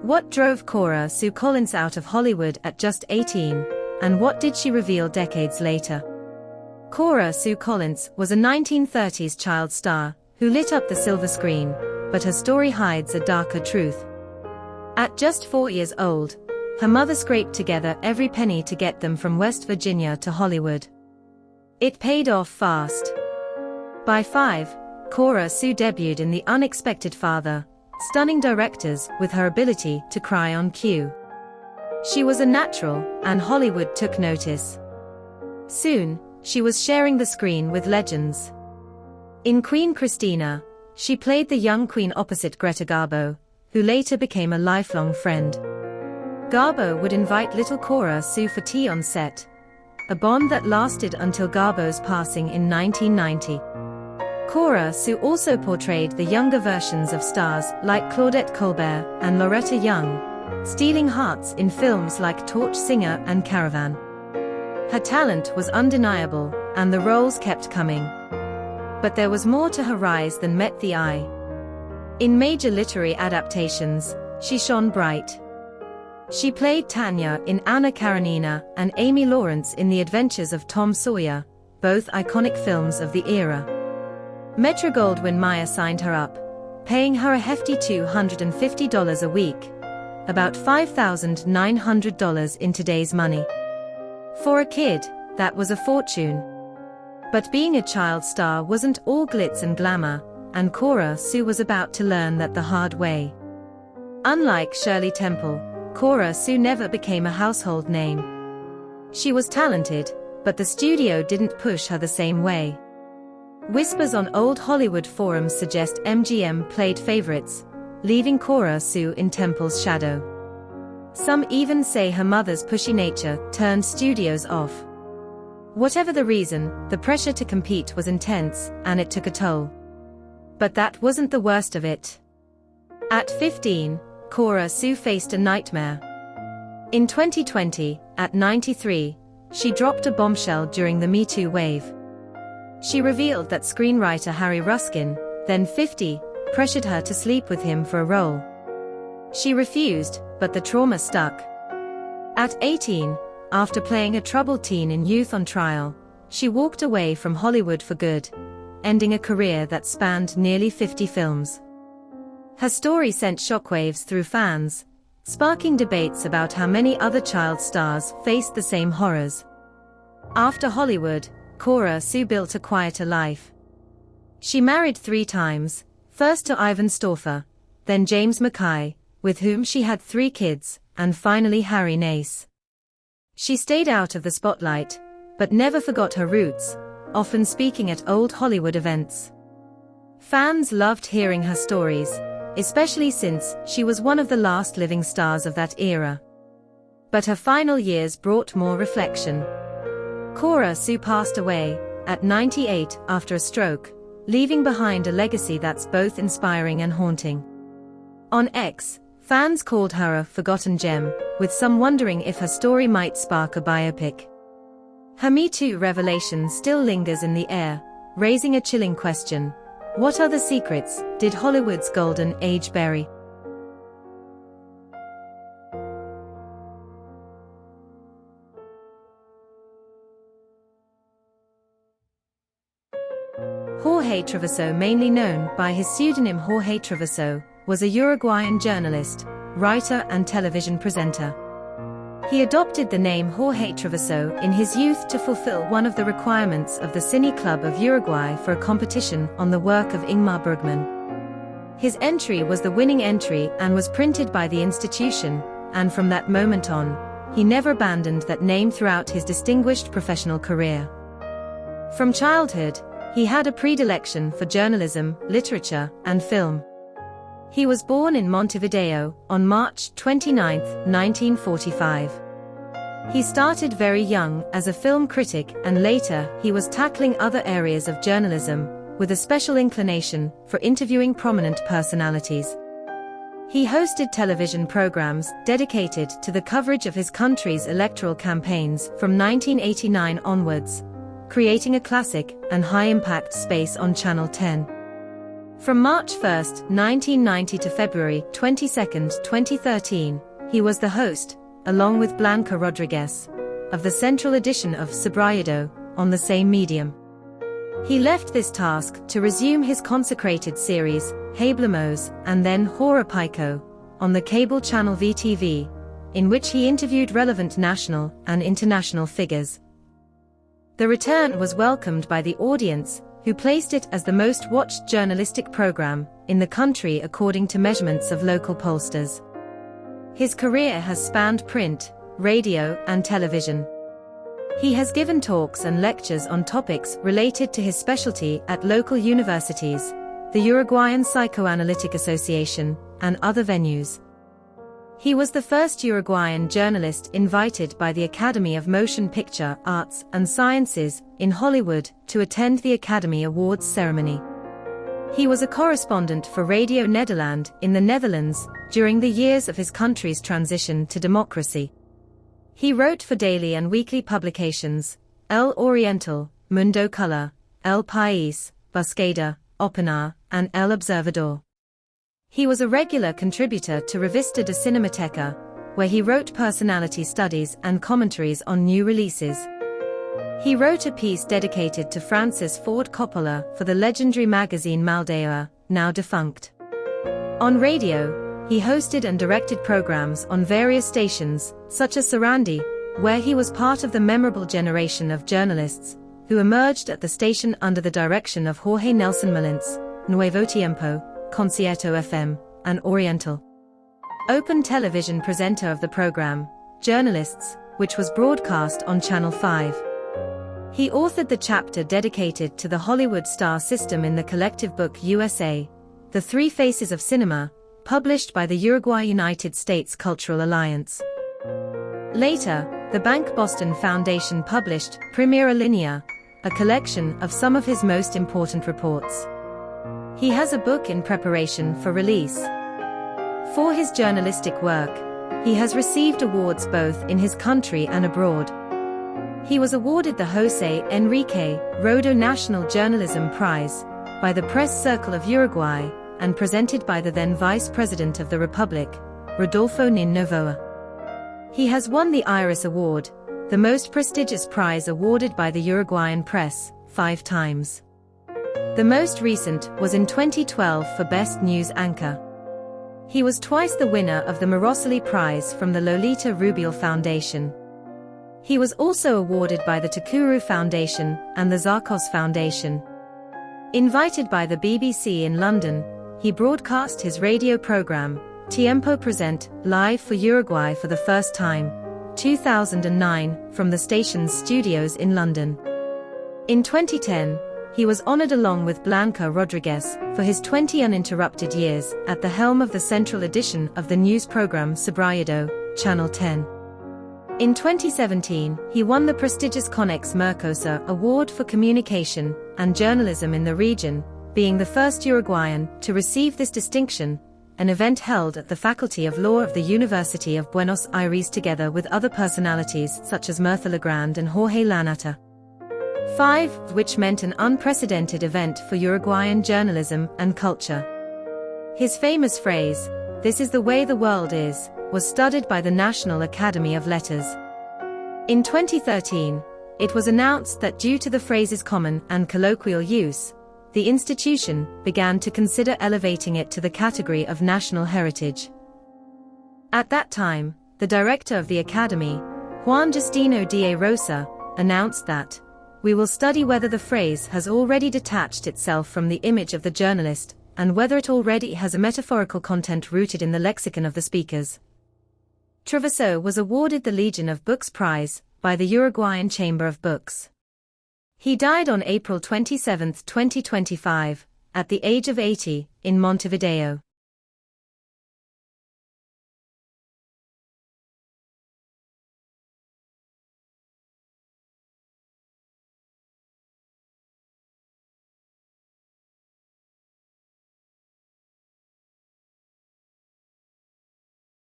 What drove Cora Sue Collins out of Hollywood at just 18, and what did she reveal decades later? Cora Sue Collins was a 1930s child star who lit up the silver screen, but her story hides a darker truth. At just 4 years old, her mother scraped together every penny to get them from West Virginia to Hollywood. It paid off fast. By 5, Cora Sue debuted in The Unexpected Father, stunning directors with her ability to cry on cue. She was a natural, and Hollywood took notice. Soon, she was sharing the screen with legends. In Queen Christina, she played the young queen opposite Greta Garbo, who later became a lifelong friend. Garbo would invite little Cora Sue for tea on set, a bond that lasted until Garbo's passing in 1990. Cora Sue also portrayed the younger versions of stars like Claudette Colbert and Loretta Young, stealing hearts in films like Torch Singer and Caravan. Her talent was undeniable, and the roles kept coming. But there was more to her rise than met the eye. In major literary adaptations, she shone bright. She played Tanya in Anna Karenina and Amy Lawrence in The Adventures of Tom Sawyer, both iconic films of the era. Metro-Goldwyn-Mayer signed her up, paying her a hefty $250 a week, about $5,900 in today's money. For a kid, that was a fortune. But being a child star wasn't all glitz and glamour, and Cora Sue was about to learn that the hard way. Unlike Shirley Temple, Cora Sue never became a household name. She was talented, but the studio didn't push her the same way. Whispers on old Hollywood forums suggest MGM played favorites, leaving Cora Sue in Temple's shadow. Some even say her mother's pushy nature turned studios off. Whatever the reason, the pressure to compete was intense, and it took a toll. But that wasn't the worst of it. At 15, Cora Sue faced a nightmare. In 2020, at 93, she dropped a bombshell during the Me Too wave. She revealed that screenwriter Harry Ruskin, then 50, pressured her to sleep with him for a role. She refused, but the trauma stuck. At 18, after playing a troubled teen in Youth on Trial, she walked away from Hollywood for good, ending a career that spanned nearly 50 films. Her story sent shockwaves through fans, sparking debates about how many other child stars faced the same horrors. After Hollywood, Cora Sue built a quieter life. She married 3 times, first to Ivan Stauffer, then James Mackay, with whom she had 3 kids, and finally Harry Nace. She stayed out of the spotlight, but never forgot her roots, often speaking at old Hollywood events. Fans loved hearing her stories, especially since she was one of the last living stars of that era. But her final years brought more reflection. Cora Sue passed away, at 98, after a stroke, leaving behind a legacy that's both inspiring and haunting. On X, fans called her a forgotten gem, with some wondering if her story might spark a biopic. Her Me Too revelation still lingers in the air, raising a chilling question: what other secrets did Hollywood's golden age bury? Jorge Treviso, mainly known by his pseudonym Jorge Treviso, was a Uruguayan journalist, writer and television presenter. He adopted the name Jorge Treviso in his youth to fulfill one of the requirements of the Cine Club of Uruguay for a competition on the work of Ingmar Bergman. His entry was the winning entry and was printed by the institution, and from that moment on, he never abandoned that name throughout his distinguished professional career. From childhood, he had a predilection for journalism, literature, and film. He was born in Montevideo on March 29, 1945. He started very young as a film critic, and later he was tackling other areas of journalism, with a special inclination for interviewing prominent personalities. He hosted television programs dedicated to the coverage of his country's electoral campaigns from 1989 onwards, creating a classic and high-impact space on Channel 10. From March 1, 1990 to February 22, 2013, he was the host, along with Blanca Rodriguez, of the central edition of Sobriedo, on the same medium. He left this task to resume his consecrated series, Hablamos, and then Hora Pico, on the cable channel VTV, in which he interviewed relevant national and international figures. The return was welcomed by the audience, who placed it as the most watched journalistic program in the country according to measurements of local pollsters. His career has spanned print, radio, and television. He has given talks and lectures on topics related to his specialty at local universities, the Uruguayan Psychoanalytic Association, and other venues. He was the first Uruguayan journalist invited by the Academy of Motion Picture Arts and Sciences in Hollywood to attend the Academy Awards ceremony. He was a correspondent for Radio Nederland in the Netherlands during the years of his country's transition to democracy. He wrote for daily and weekly publications, El Oriental, Mundo Color, El País, Buscada, Opinar, and El Observador. He was a regular contributor to Revista de Cinemateca, where he wrote personality studies and commentaries on new releases. He wrote a piece dedicated to Francis Ford Coppola for the legendary magazine Maldeoa, now defunct. On radio, he hosted and directed programs on various stations, such as Sarandi, where he was part of the memorable generation of journalists who emerged at the station under the direction of Jorge Nelson Molins, Nuevo Tiempo, Concierto FM, and Oriental. Open television presenter of the program, Journalists, which was broadcast on Channel 5. He authored the chapter dedicated to the Hollywood star system in the collective book USA, The Three Faces of Cinema, published by the Uruguay United States Cultural Alliance. Later, the Bank Boston Foundation published Primera Linea, a collection of some of his most important reports. He has a book in preparation for release. For his journalistic work, he has received awards both in his country and abroad. He was awarded the José Enrique Rodo National Journalism Prize by the Press Circle of Uruguay and presented by the then Vice President of the Republic, Rodolfo Nin Novoa. He has won the Iris Award, the most prestigious prize awarded by the Uruguayan press, 5 times. The most recent was in 2012 for Best News Anchor. He was twice the winner of the Morosely Prize from the Lolita Rubial Foundation. He was also awarded by the Takuru Foundation and the Zarcos Foundation. Invited by the BBC in London, he broadcast his radio program, Tiempo Present, live for Uruguay for the first time, 2009, from the station's studios in London. In 2010, he was honored along with Blanca Rodriguez for his 20 uninterrupted years at the helm of the central edition of the news program Sobriedo, Channel 10. In 2017, he won the prestigious Conex Mercosa Award for Communication and Journalism in the region, being the first Uruguayan to receive this distinction, an event held at the Faculty of Law of the University of Buenos Aires together with other personalities such as Mirtha Legrand and Jorge Lanata. 5, which meant an unprecedented event for Uruguayan journalism and culture. His famous phrase, "This is the way the world is," was studied by the National Academy of Letters. In 2013, it was announced that due to the phrase's common and colloquial use, the institution began to consider elevating it to the category of national heritage. At that time, the director of the Academy, Juan Justino de Rosa, announced that, "We will study whether the phrase has already detached itself from the image of the journalist, and whether it already has a metaphorical content rooted in the lexicon of the speakers." Treviso was awarded the Legion of Books Prize by the Uruguayan Chamber of Books. He died on April 27, 2025, at the age of 80, in Montevideo.